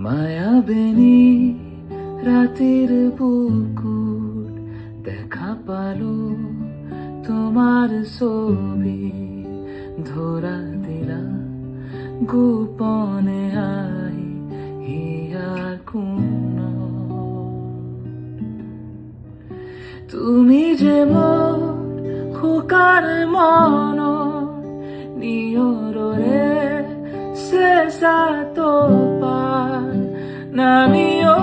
মায়াবিনী রাতের বুকুর দেখা পালো তোমার ছবি ধরা দিলা গোপনে আই হিয়ার কোন তুমি যে মোর খোকার মন নিয়রে শেষা তো পার নামিও